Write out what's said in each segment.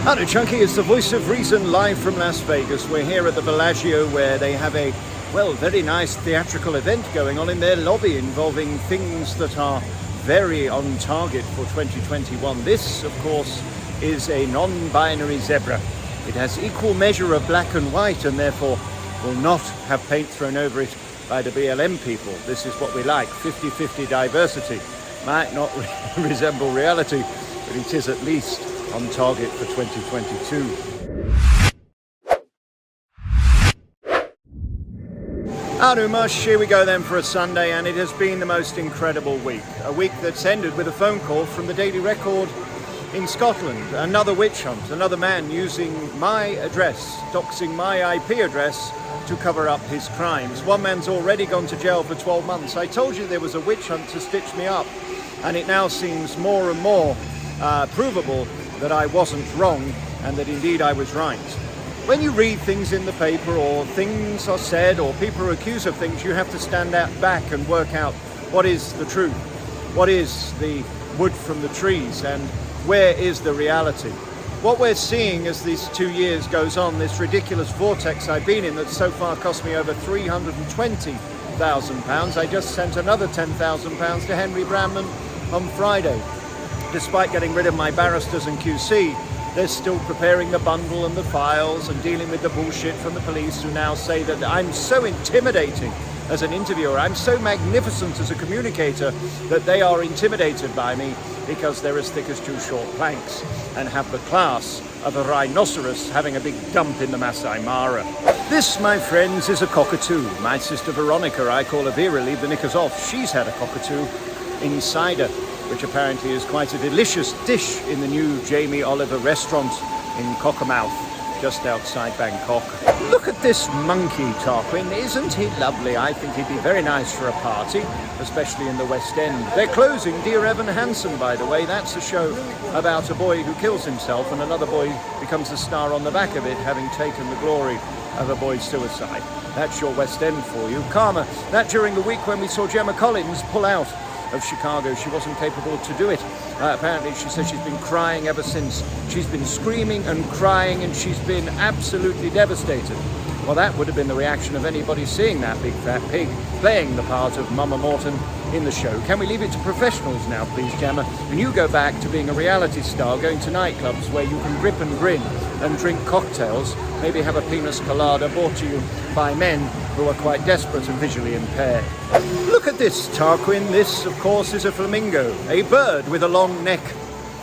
Hello Chunky, it's the voice of reason live from Las Vegas. We're here at the Bellagio where they have a, well, very nice theatrical event going on in their lobby involving things that are very on target for 2021. This, of course, is a non-binary zebra. It has equal measure of black and white and therefore will not have paint thrown over it by the BLM people. This is what we like, 50-50 diversity. Might not resemble reality, but it is at least on target for 2022. Howdy mush, here we go then for a Sunday, and it has been the most incredible week. A week that's ended with a phone call from the Daily Record in Scotland. Another witch hunt, another man using my address, doxing my IP address to cover up his crimes. One man's already gone to jail for 12 months. I told you there was a witch hunt to stitch me up, and it now seems more and more provable that I wasn't wrong and that indeed I was right. When you read things in the paper or things are said or people are accused of things, you have to stand back and work out what is the truth, what is the wood from the trees, and where is the reality. What we're seeing as these 2 years goes on, this ridiculous vortex I've been in that so far cost me over £320,000. I just sent another £10,000 to Henry Bramman on Friday. Despite getting rid of my barristers and QC, they're still preparing the bundle and the files and dealing with the bullshit from the police who now say that I'm so intimidating as an interviewer, I'm so magnificent as a communicator that they are intimidated by me because they're as thick as two short planks and have the class of a rhinoceros having a big dump in the Masai Mara. This, my friends, is a cockatoo. My sister Veronica, I call her Vera, leave the knickers off. She's had a cockatoo in cider, which apparently is quite a delicious dish in the new Jamie Oliver restaurant in Cockermouth, just outside Bangkok. Look at this monkey, Tarquin. Isn't he lovely? I think he'd be very nice for a party, especially in the West End. They're closing Dear Evan Hansen, by the way. That's a show about a boy who kills himself and another boy becomes the star on the back of it, having taken the glory of a boy's suicide. That's your West End for you. Karma, that during the week when we saw Gemma Collins pull out of Chicago, she wasn't capable to do it. Apparently she says she's been crying ever since. She's been screaming and crying and she's been absolutely devastated. Well, that would have been the reaction of anybody seeing that big fat pig playing the part of Mama Morton in the show. Can we leave it to professionals now, please, Gemma? And you go back to being a reality star, going to nightclubs where you can grip and grin and drink cocktails, maybe have a pina colada brought to you by men who are quite desperate and visually impaired. Look at this, Tarquin. This, of course, is a flamingo, a bird with a long neck.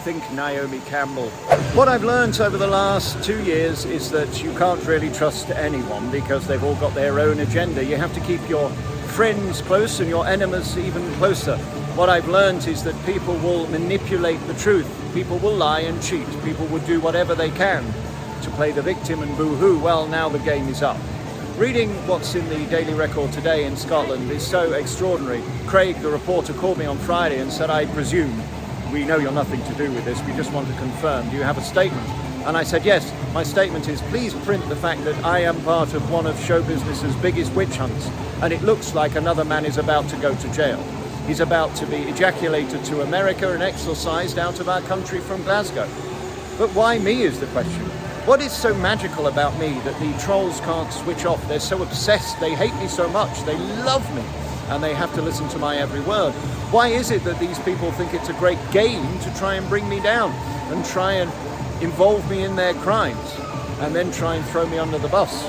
Think Naomi Campbell. What I've learned over the last 2 years is that you can't really trust anyone because they've all got their own agenda. You have to keep your friends close and your enemies even closer. What I've learned is that people will manipulate the truth. People will lie and cheat. People will do whatever they can to play the victim and boo-hoo. Well, now the game is up. Reading what's in the Daily Record today in Scotland is so extraordinary. Craig, the reporter, called me on Friday and said, I presume we know you're nothing to do with this, we just want to confirm, do you have a statement? And I said, yes, my statement is please print the fact that I am part of one of show business's biggest witch hunts, and it looks like another man is about to go to jail. He's about to be ejaculated to America and exorcised out of our country from Glasgow. But why me is the question. What is so magical about me that the trolls can't switch off? They're so obsessed, they hate me so much, they love me, and they have to listen to my every word. Why is it that these people think it's a great game to try and bring me down and try and involve me in their crimes and then try and throw me under the bus?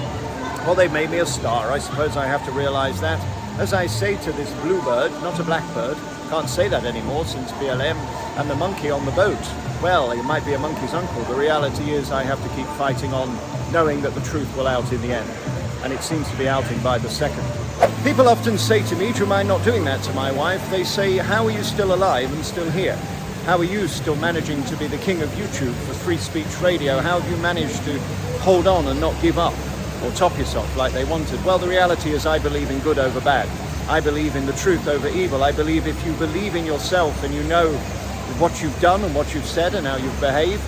Well, they've made me a star. I suppose I have to realize that. As I say to this bluebird, not a blackbird, can't say that anymore since BLM, and the monkey on the boat, well, it might be a monkey's uncle. The reality is I have to keep fighting on, knowing that the truth will out in the end. And it seems to be outing by the second. People often say to me, do you mind not doing that to my wife? They say, how are you still alive and still here? How are you still managing to be the king of YouTube for free speech radio? How have you managed to hold on and not give up or top yourself like they wanted? Well, the reality is I believe in good over bad. I believe in the truth over evil. I believe if you believe in yourself and you know what you've done and what you've said and how you've behaved,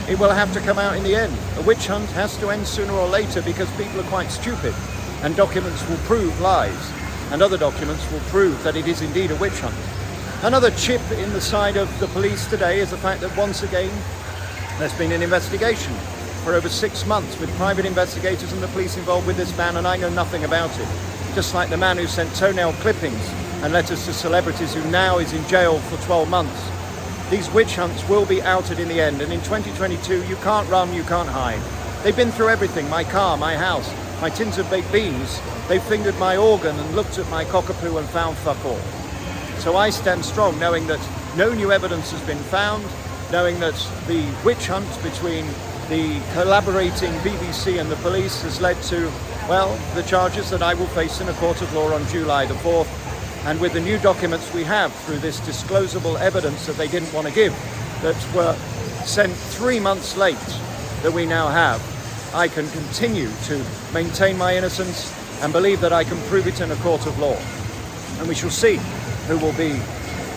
it will have to come out in the end. A witch hunt has to end sooner or later because people are quite stupid, and documents will prove lies, and other documents will prove that it is indeed a witch hunt. Another chip in the side of the police today is the fact that once again There's been an investigation for over 6 months with private investigators and the police involved with this man, and I know nothing about it. Just like the man who sent toenail clippings and letters to celebrities who now is in jail for 12 months. These witch hunts will be outed in the end, and in 2022 you can't run, you can't hide. They've been through everything, my car, my house, my tins of baked beans. They've fingered my organ and looked at my cockapoo and found fuck all. So I stand strong knowing that no new evidence has been found, knowing that the witch hunt between the collaborating BBC and the police has led to, well, the charges that I will face in a court of law on July the 4th. And with the new documents we have through this disclosable evidence that they didn't want to give, that were sent 3 months late, that we now have, I can continue to maintain my innocence and believe that I can prove it in a court of law. And we shall see who will be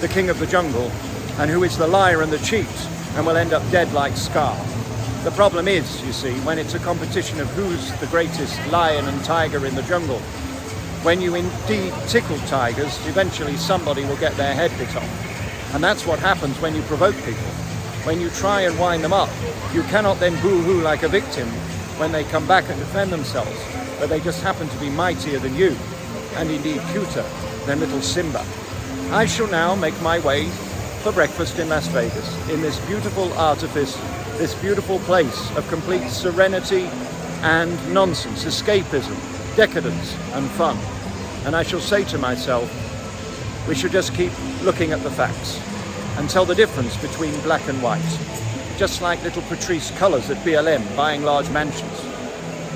the king of the jungle and who is the liar and the cheat and will end up dead like Scar. The problem is, you see, when it's a competition of who's the greatest lion and tiger in the jungle, when you indeed tickle tigers, eventually somebody will get their head bit off. And that's what happens when you provoke people. When you try and wind them up, you cannot then boo-hoo like a victim when they come back and defend themselves, but they just happen to be mightier than you, and indeed cuter than little Simba. I shall now make my way for breakfast in Las Vegas, in this beautiful artifice, this beautiful place of complete serenity and nonsense, escapism, decadence and fun. And I shall say to myself, we should just keep looking at the facts and tell the difference between black and white. Just like little Patrice Cullors at BLM buying large mansions.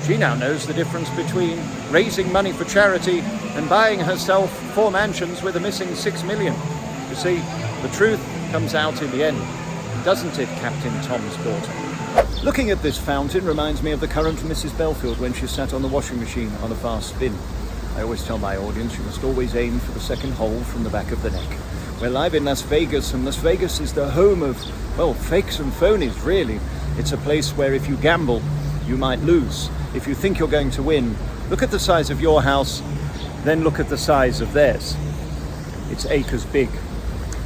She now knows the difference between raising money for charity and buying herself 4 mansions with a missing 6 million. You see, the truth comes out in the end, doesn't it, Captain Tom's daughter? Looking at this fountain reminds me of the current Mrs. Belfield when she sat on the washing machine on a fast spin. I always tell my audience you must always aim for the second hole from the back of the neck. We're live in Las Vegas, and Las Vegas is the home of, well, fakes and phonies, really. It's a place where if you gamble, you might lose. If you think you're going to win, look at the size of your house, then look at the size of theirs. It's acres big.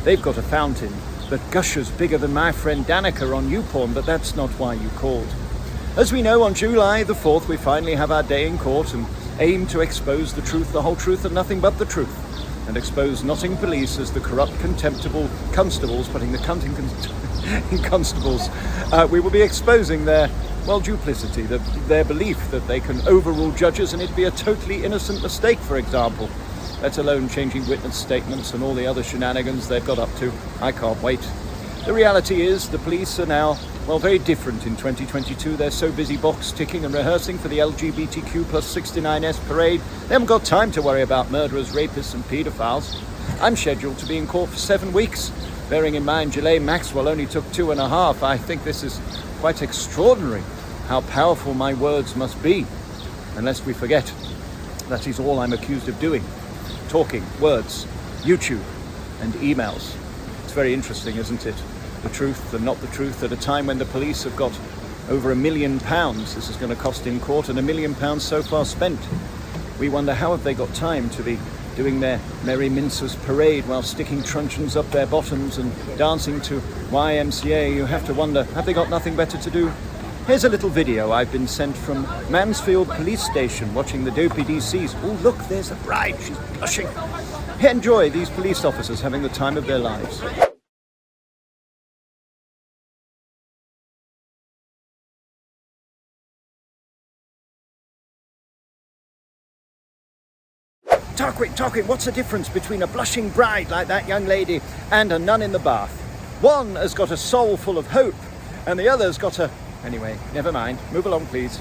They've got a fountain that gushes bigger than my friend Danica on YouPorn, but that's not why you called. As we know, on July the 4th, we finally have our day in court and aim to expose the truth, the whole truth, and nothing but the truth, and expose Notting Police as the corrupt, contemptible constables, putting the cunt in constables. We will be exposing their, well, duplicity, their belief that they can overrule judges and it be a totally innocent mistake, for example, let alone changing witness statements and all the other shenanigans they've got up to. I can't wait. The reality is the police are now, well, very different in 2022. They're so busy box ticking and rehearsing for the LGBTQ plus 69S parade, they haven't got time to worry about murderers, rapists and paedophiles. I'm scheduled to be in court for 7 weeks. Bearing in mind Ghislaine Maxwell only took 2.5, I think this is quite extraordinary how powerful my words must be. Unless we forget, that is all I'm accused of doing. Talking, words, YouTube and emails. It's very interesting, isn't it? The truth and not the truth at a time when the police have got over £1 million this is going to cost in court, and £1 million so far spent. We wonder how have they got time to be doing their Merry Mincers parade while sticking truncheons up their bottoms and dancing to YMCA. You have to wonder, have they got nothing better to do? Here's a little video I've been sent from Mansfield Police Station watching the dopey DCs. Oh look, there's the bride, she's blushing. Enjoy these police officers having the time of their lives. Tarquin, what's the difference between a blushing bride like that young lady and a nun in the bath? One has got a soul full of hope and the other's got a... Anyway, never mind. Move along, please.